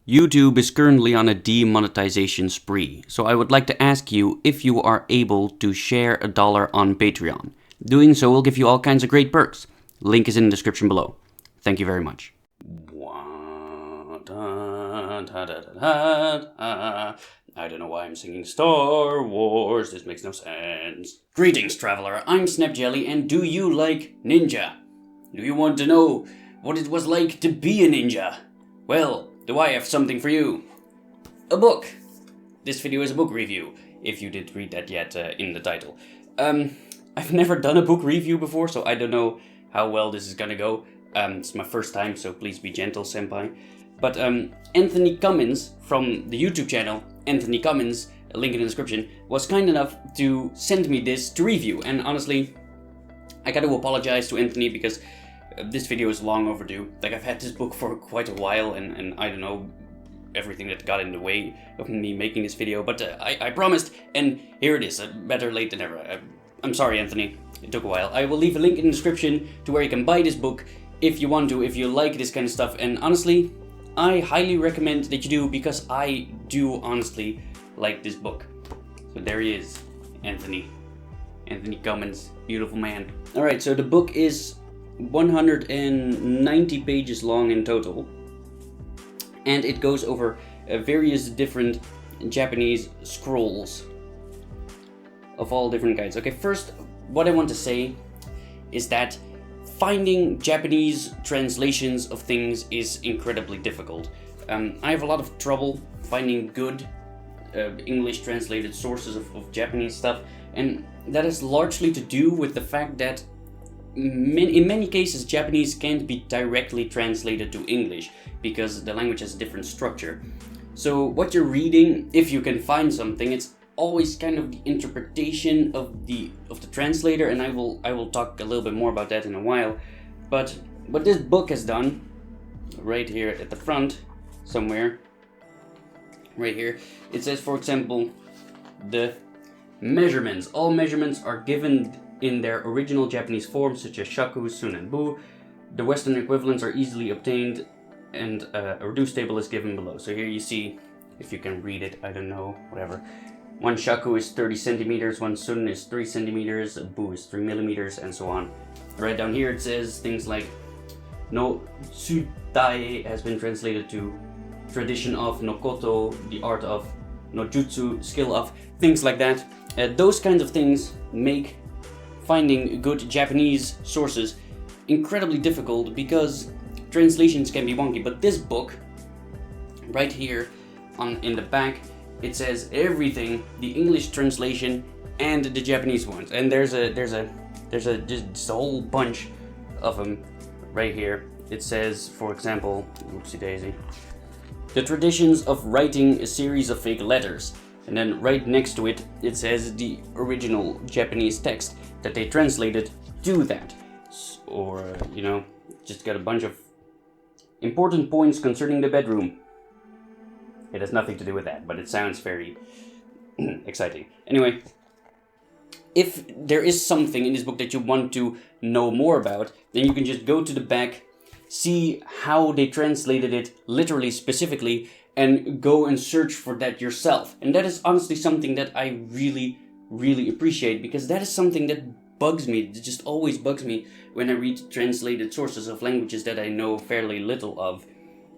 YouTube is currently on a demonetization spree, so I would like to ask you if you are able to share $1 on Patreon. Doing so will give you all kinds of great perks. Link is in the description below. Thank you very much. I don't know why I'm singing Star Wars, this makes no sense. Greetings, traveler, I'm SnapJelly, and do you like ninja? Do you want to know what it was like to be a ninja? Well, do I have something for you? A book. This video is a book review, if you did read that yet in the title. I've never done a book review before, so I don't know how well this is gonna go. It's my first time, so please be gentle, senpai. But Anthony Cummins from the YouTube channel, Anthony Cummins, a link in the description, was kind enough to send me this to review. And honestly, I gotta apologize to Anthony because this video is long overdue. Like, I've had this book for quite a while, and I don't know everything that got in the way of me making this video, but I promised, and here it is, better late than never. I'm sorry, Anthony, it took a while. I will leave a link in the description to where you can buy this book if you want to, if you like this kind of stuff, and honestly, I highly recommend that you do, because I do honestly like this book. So there he is, Anthony Cummins, beautiful man. Alright, so the book is 190 pages long in total, and it goes over various different Japanese scrolls of all different kinds. Okay, first, what I want to say is that finding Japanese translations of things is incredibly difficult. I have a lot of trouble finding good English translated sources of Japanese stuff, and that is largely to do with the fact that in many cases Japanese can't be directly translated to English because the language has a different structure. So what you're reading, if you can find something, it's always kind of the interpretation of the translator, and I will talk a little bit more about that in a while. But what this book has done, right here at the front somewhere, right here, it says, for example, the measurements. All measurements are given in their original Japanese forms, such as shaku, sun, and bu. The Western equivalents are easily obtained, and a reduced table is given below. So here you see, if you can read it, I don't know, whatever. One shaku is 30 centimeters, one sun is 3 centimeters, a bu is 3 millimeters, and so on. Right down here it says things like, no tsutai has been translated to tradition of, no koto, the art of, no jutsu, skill of, things like that. Those kinds of things make finding good Japanese sources incredibly difficult because translations can be wonky. But this book, right here in the back, it says everything, the English translation and the Japanese ones. And there's just a whole bunch of them right here. It says, for example, oopsie daisy, the traditions of writing a series of fake letters. And then right next to it, it says the original Japanese text that they translated to that. Or, just got a bunch of important points concerning the bedroom. It has nothing to do with that, but it sounds very exciting. Anyway, if there is something in this book that you want to know more about, then you can just go to the back, see how they translated it literally, specifically, and go and search for that yourself. And that is honestly something that I really, really appreciate, because that is something that bugs me. It just always bugs me when I read translated sources of languages that I know fairly little of.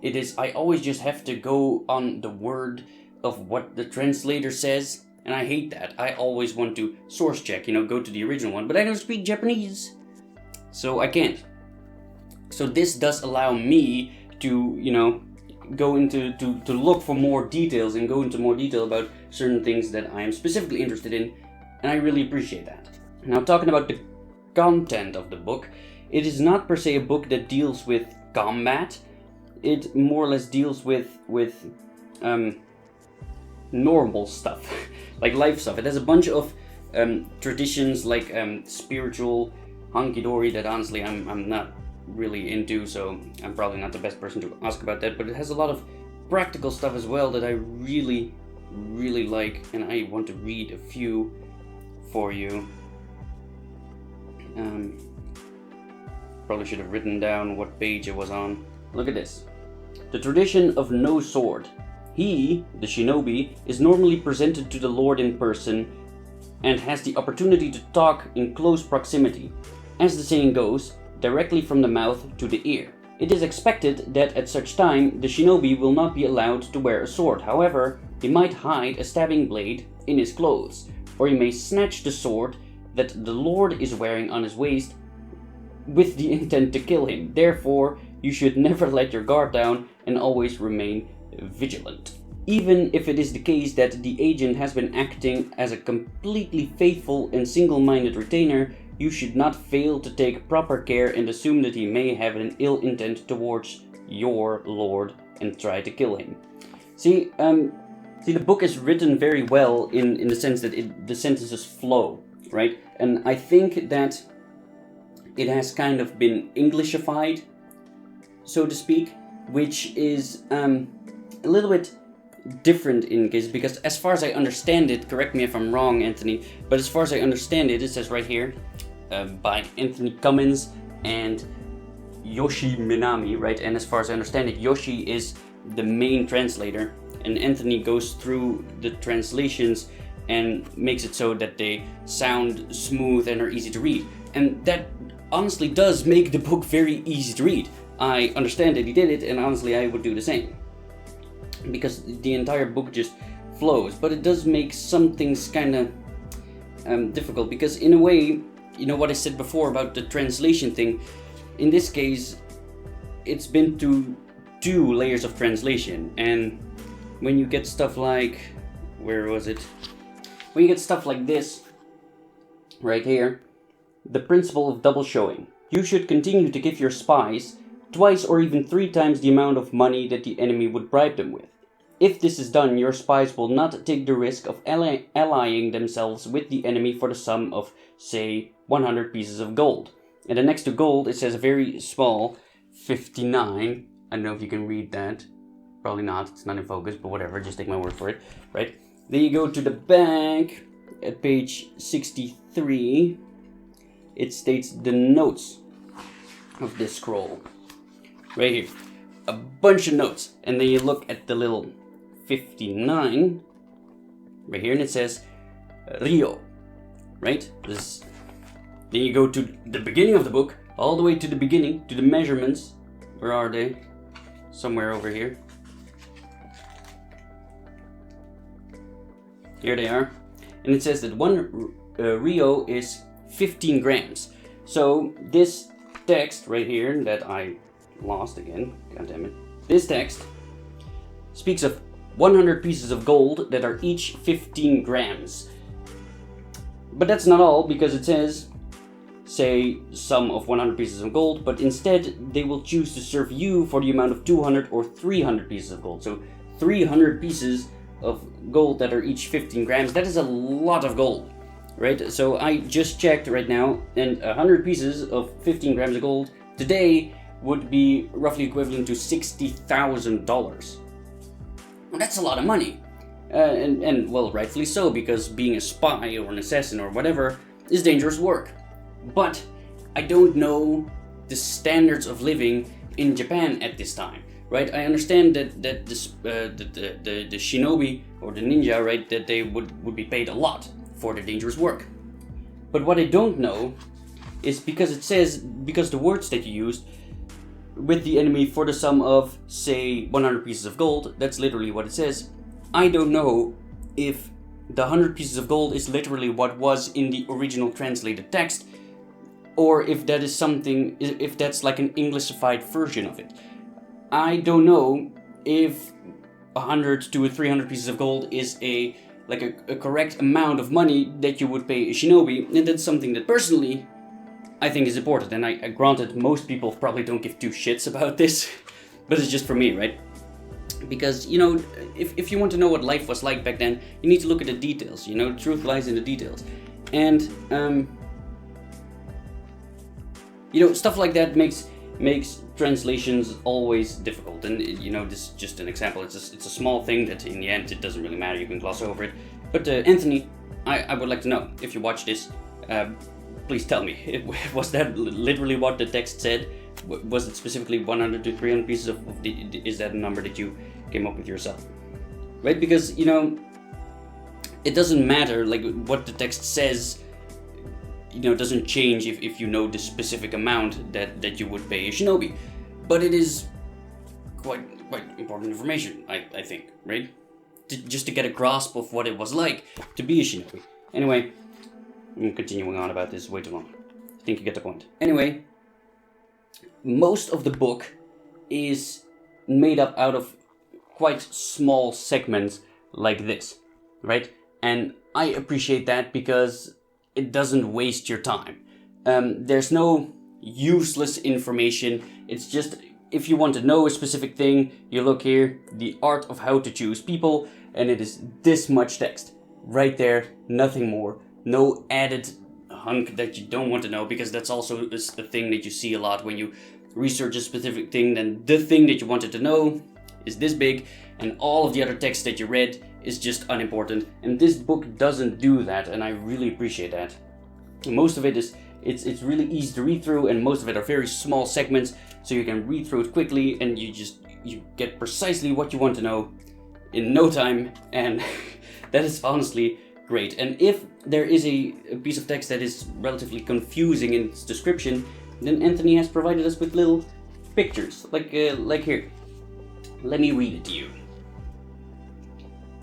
It is, I always just have to go on the word of what the translator says, and I hate that. I always want to source check, go to the original one, but I don't speak Japanese, so I can't. So this does allow me to, go into, to look for more details and go into more detail about certain things that I am specifically interested in, and I really appreciate that. Now, talking about the content of the book, it is not per se a book that deals with combat. It more or less deals with normal stuff, like life stuff. It has a bunch of traditions, like spiritual hunky-dory that honestly I'm not really into, so I'm probably not the best person to ask about that, but it has a lot of practical stuff as well that I really, really like, and I want to read a few for you. Probably should have written down what page it was on. Look at this. The tradition of no sword. He, the shinobi, is normally presented to the lord in person and has the opportunity to talk in close proximity. As the saying goes, directly from the mouth to the ear. It is expected that at such time, the shinobi will not be allowed to wear a sword. However, he might hide a stabbing blade in his clothes, or he may snatch the sword that the lord is wearing on his waist with the intent to kill him. Therefore, you should never let your guard down and always remain vigilant. Even if it is the case that the agent has been acting as a completely faithful and single-minded retainer, you should not fail to take proper care and assume that he may have an ill intent towards your lord and try to kill him. See, the book is written very well in the sense that the sentences flow, right? And I think that it has kind of been Englishified, so to speak, which is a little bit different in case, because as far as I understand it, correct me if I'm wrong, Anthony, but as far as I understand it, it says right here, by Anthony Cummins and Yoshie Minami, right? And as far as I understand it, Yoshie is the main translator, and Anthony goes through the translations and makes it so that they sound smooth and are easy to read. And that honestly does make the book very easy to read. I understand that he did it, and honestly I would do the same. Because the entire book just flows, but it does make some things kind of difficult, because in a way, you know what I said before about the translation thing, in this case, it's been to 2 layers of translation, and when you get stuff like, where was it? When you get stuff like this, right here, the principle of double showing. You should continue to give your spies twice or even 3 times the amount of money that the enemy would bribe them with. If this is done, your spies will not take the risk of allying themselves with the enemy for the sum of, say, 100 pieces of gold. And then next to gold, it says a very small 59. I don't know if you can read that. Probably not, it's not in focus, but whatever, just take my word for it, right? Then you go to the back, at page 63, it states the notes of this scroll. Right here, a bunch of notes, and then you look at the little 59, right here, and it says, Rio, right? Then you go to the beginning of the book, all the way to the beginning, to the measurements. Where are they? Somewhere over here. Here they are. And it says that 1 Rio is 15 grams. So this text right here that I lost again, god damn it. This text speaks of 100 pieces of gold that are each 15 grams. But that's not all, because it says, say, sum of 100 pieces of gold, but instead they will choose to serve you for the amount of 200 or 300 pieces of gold. So 300 pieces of gold that are each 15 grams, that is a lot of gold, right? So I just checked right now, and 100 pieces of 15 grams of gold today would be roughly equivalent to $60,000. Well, that's a lot of money. And well, rightfully so, because being a spy or an assassin or whatever is dangerous work. But I don't know the standards of living in Japan at this time, right? I understand that the shinobi or the ninja, right, that they would be paid a lot for their dangerous work. But what I don't know is, because it says, because the words that you used, with the enemy for the sum of, say, 100 pieces of gold, that's literally what it says. I don't know if the 100 pieces of gold is literally what was in the original translated text, or if that is something, if that's like an Englishified version of it. I don't know if 100 to 300 pieces of gold is a correct amount of money that you would pay a shinobi, and that's something that personally I think is important. And I granted, most people probably don't give 2 shits about this, but it's just for me, right? Because, you know, if you want to know what life was like back then, you need to look at the details, you know, the truth lies in the details. And, you know, stuff like that makes translations always difficult. And, you know, this is just an example. It's a small thing that in the end it doesn't really matter, you can gloss over it. But Anthony, I would like to know, if you watch this, please tell me, was that literally what the text said? Was it specifically 100 to 300 pieces is that a number that you came up with yourself? Right? Because, you know, it doesn't matter, like, what the text says, you know, doesn't change if you know the specific amount that you would pay a shinobi. But it is quite important information, I think, right? Just to get a grasp of what it was like to be a shinobi. Anyway, I'm continuing on about this way too long. I think you get the point. Anyway, most of the book is made up out of quite small segments like this, right? And I appreciate that because it doesn't waste your time. There's no useless information. It's just, if you want to know a specific thing, you look here, the art of how to choose people, and it is this much text. Right there, nothing more. No added hunk that you don't want to know, because that's also the thing that you see a lot when you research a specific thing. Then the thing that you wanted to know is this big, and all of the other text that you read is just unimportant. And this book doesn't do that, and I really appreciate that. Most of it is, it's really easy to read through, and most of it are very small segments, so you can read through it quickly, and you get precisely what you want to know in no time, and that is honestly great. And if there is a piece of text that is relatively confusing in its description, then Anthony has provided us with little pictures, like here. Let me read it to you.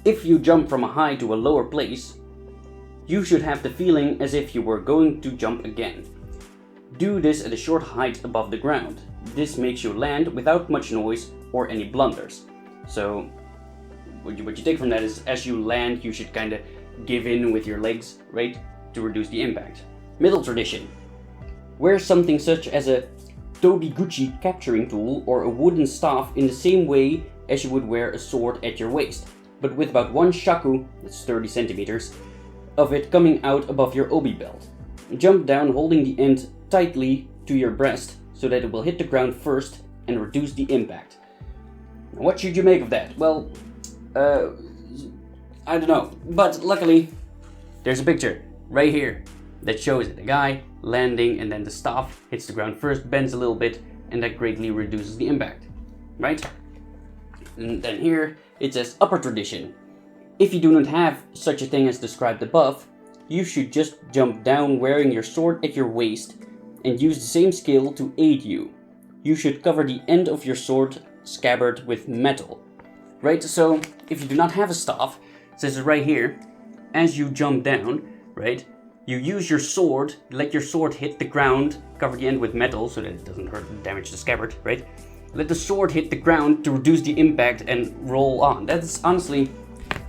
If you jump from a high to a lower place, you should have the feeling as if you were going to jump again. Do this at a short height above the ground. This makes you land without much noise or any blunders. So, what you take from that is, as you land, you should kind of give in with your legs, right? To reduce the impact. Middle tradition. Wear something such as a Tobiguchi capturing tool or a wooden staff in the same way as you would wear a sword at your waist, but with about 1 shaku, that's 30 centimeters, of it coming out above your obi belt. Jump down holding the end tightly to your breast so that it will hit the ground first and reduce the impact. Now, what should you make of that? Well, I don't know, but luckily there's a picture right here that shows it. A guy landing, and then the staff hits the ground first, bends a little bit, and that greatly reduces the impact, right? And then here it says upper tradition. If you do not have such a thing as described above, you should just jump down wearing your sword at your waist and use the same skill to aid you. You should cover the end of your sword scabbard with metal, right? So if you do not have a staff, it says it right here, as you jump down, right? You use your sword, let your sword hit the ground, cover the end with metal so that it doesn't hurt and damage the scabbard, right? Let the sword hit the ground to reduce the impact and roll on. That's honestly,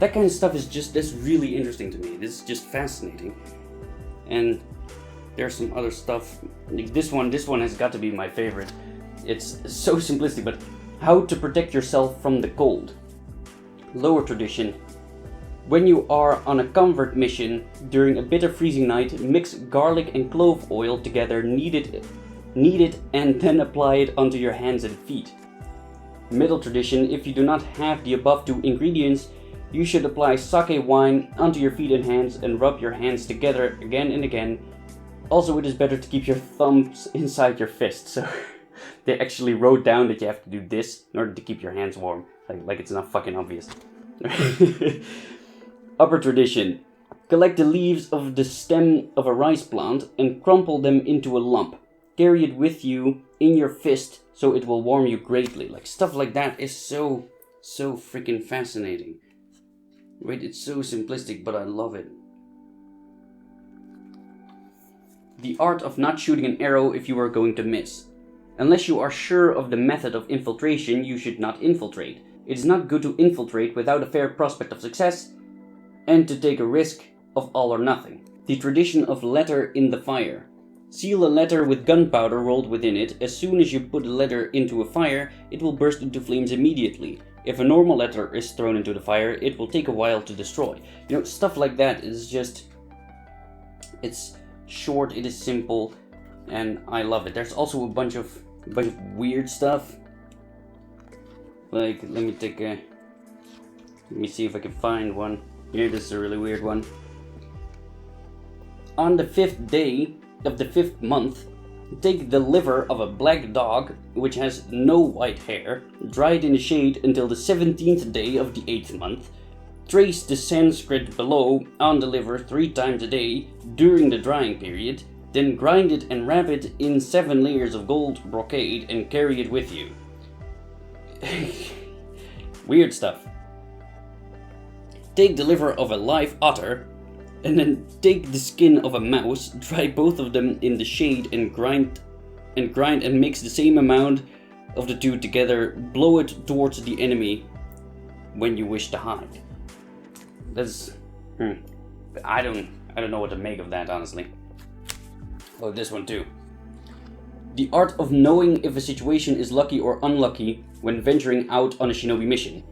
that kind of stuff is just, that's really interesting to me. This is just fascinating. And there's some other stuff. This one has got to be my favorite. It's so simplistic, but how to protect yourself from the cold. Lower tradition. When you are on a comfort mission during a bitter freezing night, mix garlic and clove oil together, knead it, and then apply it onto your hands and feet. Middle tradition. If you do not have the above 2 ingredients, you should apply sake wine onto your feet and hands and rub your hands together again and again. Also, it is better to keep your thumbs inside your fist. So they actually wrote down that you have to do this in order to keep your hands warm. Like it's not fucking obvious. Upper tradition. Collect the leaves of the stem of a rice plant and crumple them into a lump. Carry it with you in your fist so it will warm you greatly. Like, stuff like that is so freaking fascinating. Right, it's so simplistic, but I love it. The art of not shooting an arrow if you are going to miss. Unless you are sure of the method of infiltration, you should not infiltrate. It is not good to infiltrate without a fair prospect of success, and to take a risk of all or nothing. The tradition of letter in the fire. Seal a letter with gunpowder rolled within it. As soon as you put the letter into a fire, it will burst into flames immediately. If a normal letter is thrown into the fire, it will take a while to destroy. You know, stuff like that is just... It's short, it is simple, and I love it. There's also a bunch of weird stuff. Like, let me see if I can find one. Here, this is a really weird one. On the 5th day of the 5th month, Take the liver of a black dog, which has no white hair, dry it in the shade until the 17th day of the 8th month. Trace the Sanskrit below on the liver 3 times a day during the drying period, then grind it and wrap it in 7 layers of gold brocade and carry it with you. Weird stuff. Take the liver of a live otter, and then take the skin of a mouse, dry both of them in the shade and grind and mix the same amount of the two together. Blow it towards the enemy when you wish to hide. That's I don't know what to make of that, honestly. Oh, this one too. The art of knowing if a situation is lucky or unlucky when venturing out on a shinobi mission.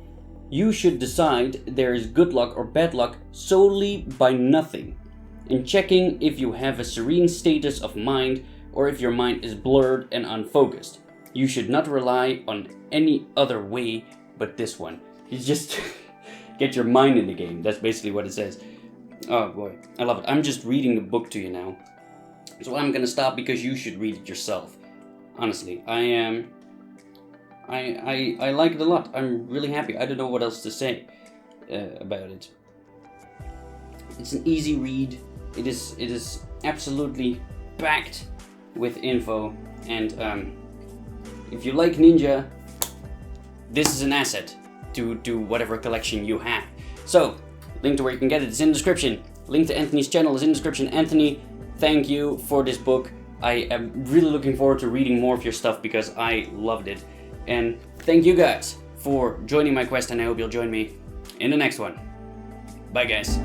You should decide there is good luck or bad luck solely by nothing, and checking if you have a serene status of mind or if your mind is blurred and unfocused. You should not rely on any other way but this one. You just get your mind in the game. That's basically what it says. Oh boy, I love it. I'm just reading the book to you now, so I'm gonna stop because you should read it yourself. Honestly, I like it a lot. I'm really happy. I don't know what else to say about it. It's an easy read. It is absolutely packed with info, and if you like ninja, this is an asset to whatever collection you have. So, link to where you can get it is in the description. Link to Anthony's channel is in the description. Anthony, thank you for this book. I am really looking forward to reading more of your stuff because I loved it. And thank you guys for joining my quest, and I hope you'll join me in the next one. Bye guys.